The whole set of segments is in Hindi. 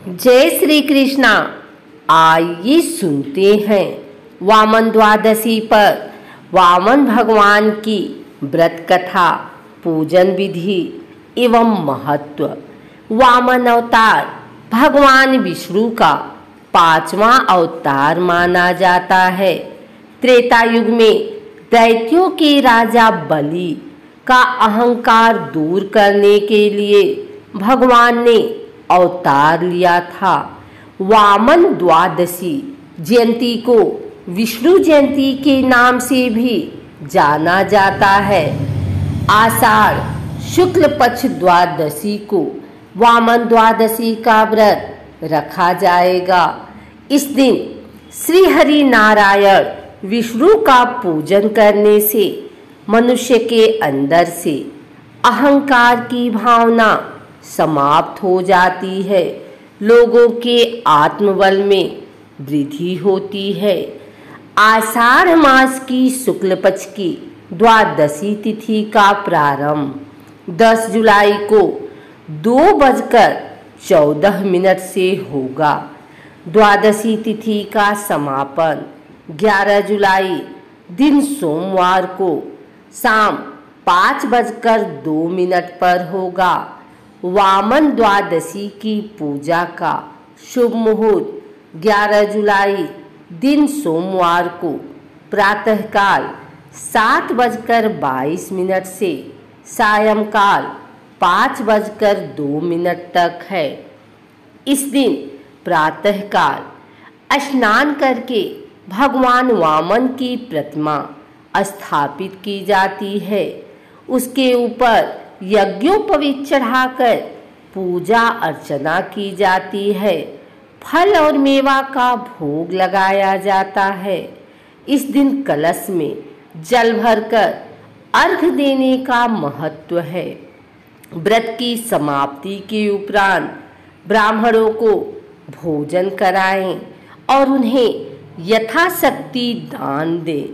जय श्री कृष्णा। आइए सुनते हैं वामन द्वादशी पर वामन भगवान की व्रत कथा, पूजन विधि एवं महत्व। वामन अवतार भगवान विष्णु का 5वां अवतार माना जाता है। त्रेता युग में दैत्यों के राजा बलि का अहंकार दूर करने के लिए भगवान ने अवतार लिया था। वामन द्वादशी जयंती को विष्णु जयंती के नाम से भी जाना जाता है। आषाढ़ शुक्ल पक्ष द्वादशी को वामन द्वादशी का व्रत रखा जाएगा। इस दिन श्री हरि नारायण विष्णु का पूजन करने से मनुष्य के अंदर से अहंकार की भावना समाप्त हो जाती है। लोगों के आत्मबल में वृद्धि होती है। आषाढ़ मास की शुक्ल पक्ष की द्वादशी तिथि का प्रारंभ 10 जुलाई को 2:14 से होगा। द्वादशी तिथि का समापन 11 जुलाई दिन सोमवार को शाम 5:02 पर होगा। वामन द्वादशी की पूजा का शुभ मुहूर्त 11 जुलाई दिन सोमवार को प्रातःकाल 7:22 से सायंकाल 5:02 तक है। इस दिन प्रातःकाल स्नान करके भगवान वामन की प्रतिमा स्थापित की जाती है। उसके ऊपर यज्ञोपवीत चढ़ाकर पूजा अर्चना की जाती है। फल और मेवा का भोग लगाया जाता है। इस दिन कलश में जल भरकर अर्घ देने का महत्व है। व्रत की समाप्ति के उपरांत ब्राह्मणों को भोजन कराएं और उन्हें यथाशक्ति दान दें।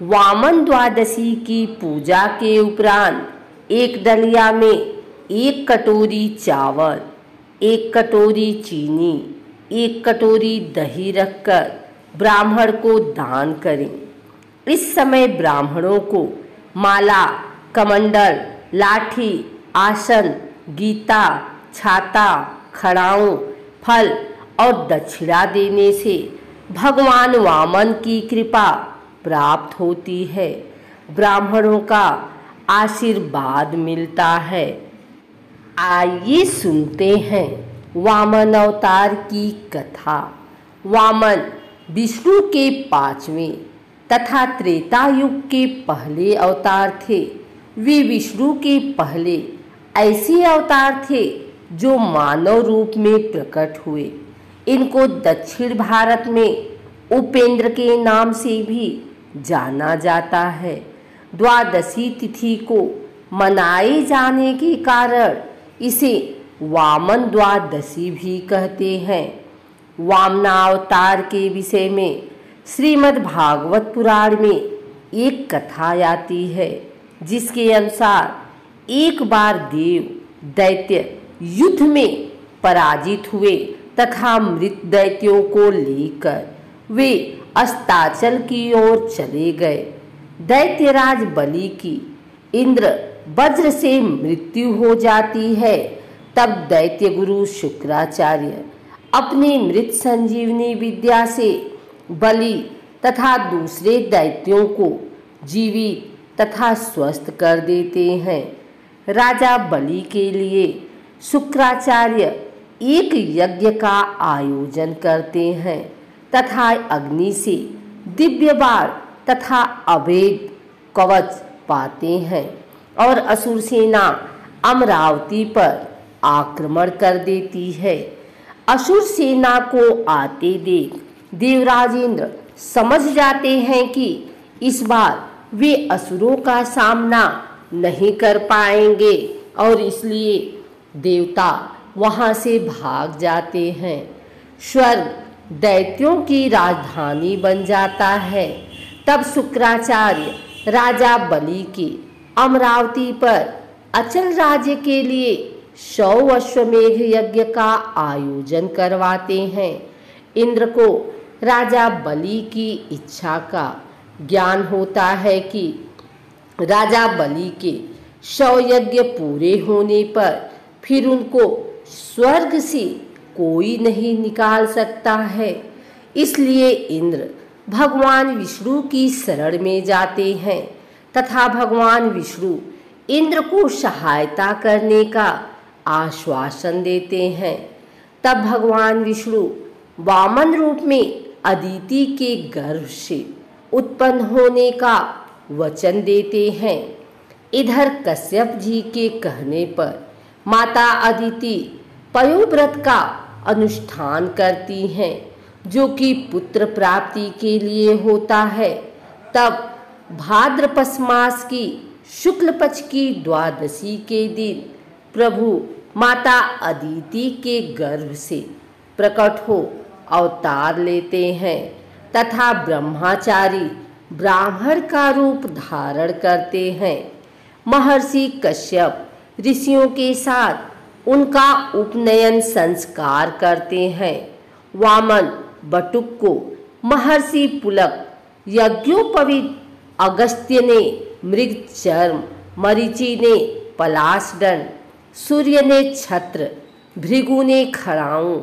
वामन द्वादशी की पूजा के उपरांत एक डलिया में 1 कटोरी चावल, 1 कटोरी चीनी, 1 कटोरी दही रखकर ब्राह्मण को दान करें। इस समय ब्राह्मणों को माला, कमंडल, लाठी, आसन, गीता, छाता, खड़ाऊं, फल और दक्षिणा देने से भगवान वामन की कृपा प्राप्त होती है। ब्राह्मणों का आशीर्वाद मिलता है। आइए सुनते हैं वामन अवतार की कथा। वामन विष्णु के 5वें तथा त्रेता युग के पहले अवतार थे। वे विष्णु के पहले ऐसे अवतार थे जो मानव रूप में प्रकट हुए। इनको दक्षिण भारत में उपेंद्र के नाम से भी जाना जाता है। द्वादशी तिथि को मनाए जाने के कारण इसे वामन द्वादशी भी कहते हैं। वामनावतार के विषय में श्रीमद् भागवत पुराण में एक कथा आती है, जिसके अनुसार एक बार देव दैत्य युद्ध में पराजित हुए तथा मृत दैत्यों को लेकर वे अस्ताचल की ओर चले गए। दैत्यराज बलि की इंद्र वज्र से मृत्यु हो जाती है। तब दैत्य गुरु शुक्राचार्य अपनी मृत संजीवनी विद्या से बलि तथा दूसरे दैत्यों को जीवित तथा स्वस्थ कर देते हैं। राजा बलि के लिए शुक्राचार्य एक यज्ञ का आयोजन करते हैं तथा अग्नि से दिव्य बाण तथा अभेद कवच पाते हैं और असुर सेना अमरावती पर आक्रमण कर देती है। असुर सेना को आते देख देवराज इंद्र समझ जाते हैं कि इस बार वे असुरों का सामना नहीं कर पाएंगे और इसलिए देवता वहां से भाग जाते हैं। स्वर्ग दैत्यों की राजधानी बन जाता है। तब शुक्राचार्य राजा बलि की अमरावती पर अचल राज्य के लिए 100 अश्वमेध यज्ञ का आयोजन करवाते हैं। इंद्र को राजा बलि की इच्छा का ज्ञान होता है कि राजा बलि के 100 यज्ञ पूरे होने पर फिर उनको स्वर्ग से कोई नहीं निकाल सकता है। इसलिए इंद्र भगवान विष्णु की शरण में जाते हैं तथा भगवान विष्णु इंद्र को सहायता करने का आश्वासन देते हैं। तब भगवान विष्णु वामन रूप में अदिति के गर्भ से उत्पन्न होने का वचन देते हैं। इधर कश्यप जी के कहने पर माता अदिति पयोव्रत का अनुष्ठान करती हैं, जो कि पुत्र प्राप्ति के लिए होता है। तब भाद्रपद मास की शुक्ल पक्ष की द्वादशी के दिन प्रभु माता अदिति के गर्भ से प्रकट हो अवतार लेते हैं तथा ब्रह्मचारी ब्राह्मण का रूप धारण करते हैं। महर्षि कश्यप ऋषियों के साथ उनका उपनयन संस्कार करते हैं। वामन बटुक को महर्षि पुलक, यज्ञोपवीत अगस्त्य ने मृग चर्म, मरीचि ने पलाश दंड, सूर्य ने छत्र, भृगु ने खड़ाऊं,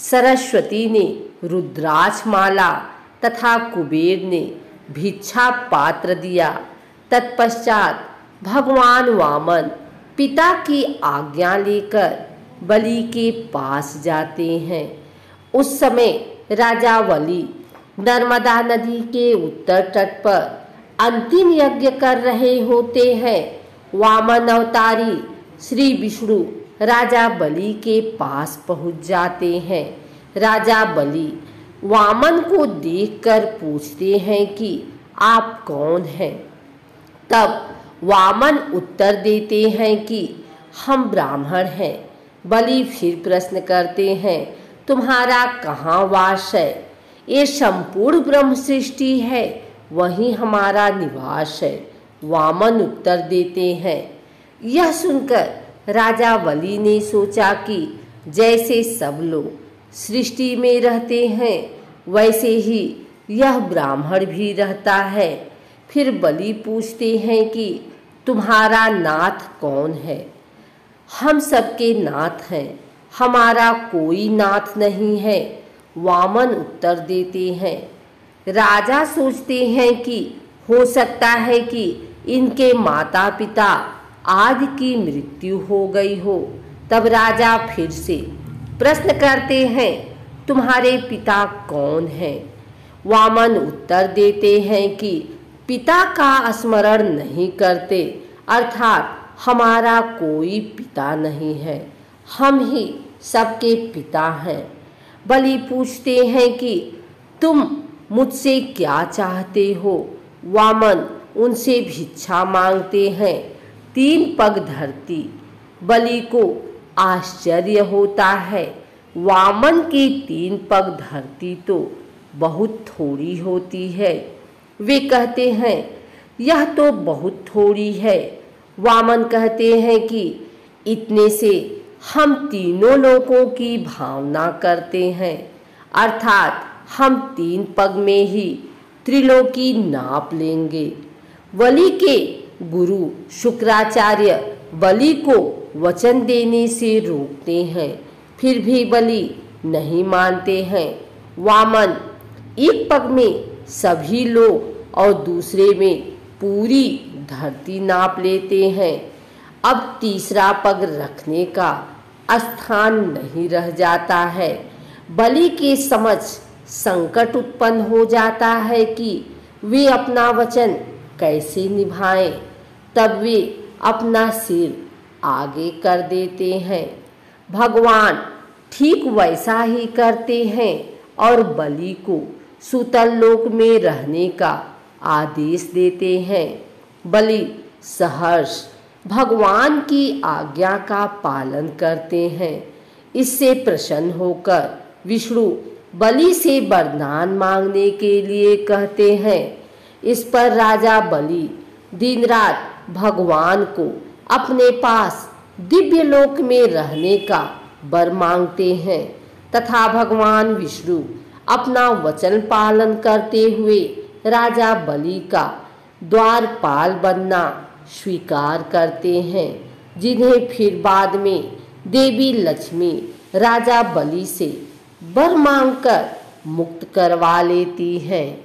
सरस्वती ने रुद्राक्ष माला तथा कुबेर ने भिक्षा पात्र दिया। तत्पश्चात भगवान वामन पिता की आज्ञा लेकर बलि के पास जाते हैं। उस समय राजा बलि नर्मदा नदी के उत्तर तट पर अंतिम यज्ञ कर रहे होते हैं। वामन अवतारी श्री विष्णु राजा बलि के पास पहुंच जाते हैं। राजा बलि वामन को देखकर पूछते हैं कि आप कौन हैं। तब वामन उत्तर देते हैं कि हम ब्राह्मण हैं। बलि फिर प्रश्न करते हैं, तुम्हारा कहाँ वास है? ये संपूर्ण ब्रह्म सृष्टि है, वहीं हमारा निवास है। वामन उत्तर देते हैं। यह सुनकर राजा बलि ने सोचा कि जैसे सब लोग सृष्टि में रहते हैं वैसे ही यह ब्राह्मण भी रहता है। फिर बलि पूछते हैं कि तुम्हारा नाथ कौन है? हम सबके नाथ हैं, हमारा कोई नाथ नहीं है। वामन उत्तर देते हैं। राजा सोचते हैं कि हो सकता है कि इनके माता पिता आदि की मृत्यु हो गई हो। तब राजा फिर से प्रश्न करते हैं, तुम्हारे पिता कौन हैं? वामन उत्तर देते हैं कि पिता का स्मरण नहीं करते, अर्थात हमारा कोई पिता नहीं है, हम ही सबके पिता हैं। बलि पूछते हैं कि तुम मुझसे क्या चाहते हो? वामन उनसे भिक्षा मांगते हैं। 3 पग धरती। बलि को आश्चर्य होता है, वामन की 3 पग धरती तो बहुत थोड़ी होती है। वे कहते हैं, यह तो बहुत थोड़ी है। वामन कहते हैं कि इतने से हम तीनों लोगों की भावना करते हैं, अर्थात हम 3 पग में ही त्रिलोकी नाप लेंगे। बलि के गुरु शुक्राचार्य बलि को वचन देने से रोकते हैं, फिर भी बलि नहीं मानते हैं। वामन एक पग में सभी लोग और दूसरे में पूरी धरती नाप लेते हैं। अब तीसरा पग रखने का स्थान नहीं रह जाता है। बलि के समझ संकट उत्पन्न हो जाता है कि वे अपना वचन कैसे निभाएं। तब वे अपना सिर आगे कर देते हैं। भगवान ठीक वैसा ही करते हैं और बलि को सूतल लोक में रहने का आदेश देते हैं। बलि सहर्ष भगवान की आज्ञा का पालन करते हैं। इससे प्रसन्न होकर विष्णु बलि से वरदान मांगने के लिए कहते हैं। इस पर राजा बलि दिन रात भगवान को अपने पास दिव्य लोक में रहने का वर मांगते हैं तथा भगवान विष्णु अपना वचन पालन करते हुए राजा बलि का द्वारपाल बनना स्वीकार करते हैं, जिन्हें फिर बाद में देवी लक्ष्मी राजा बलि से वर मांगकर मुक्त करवा लेती हैं।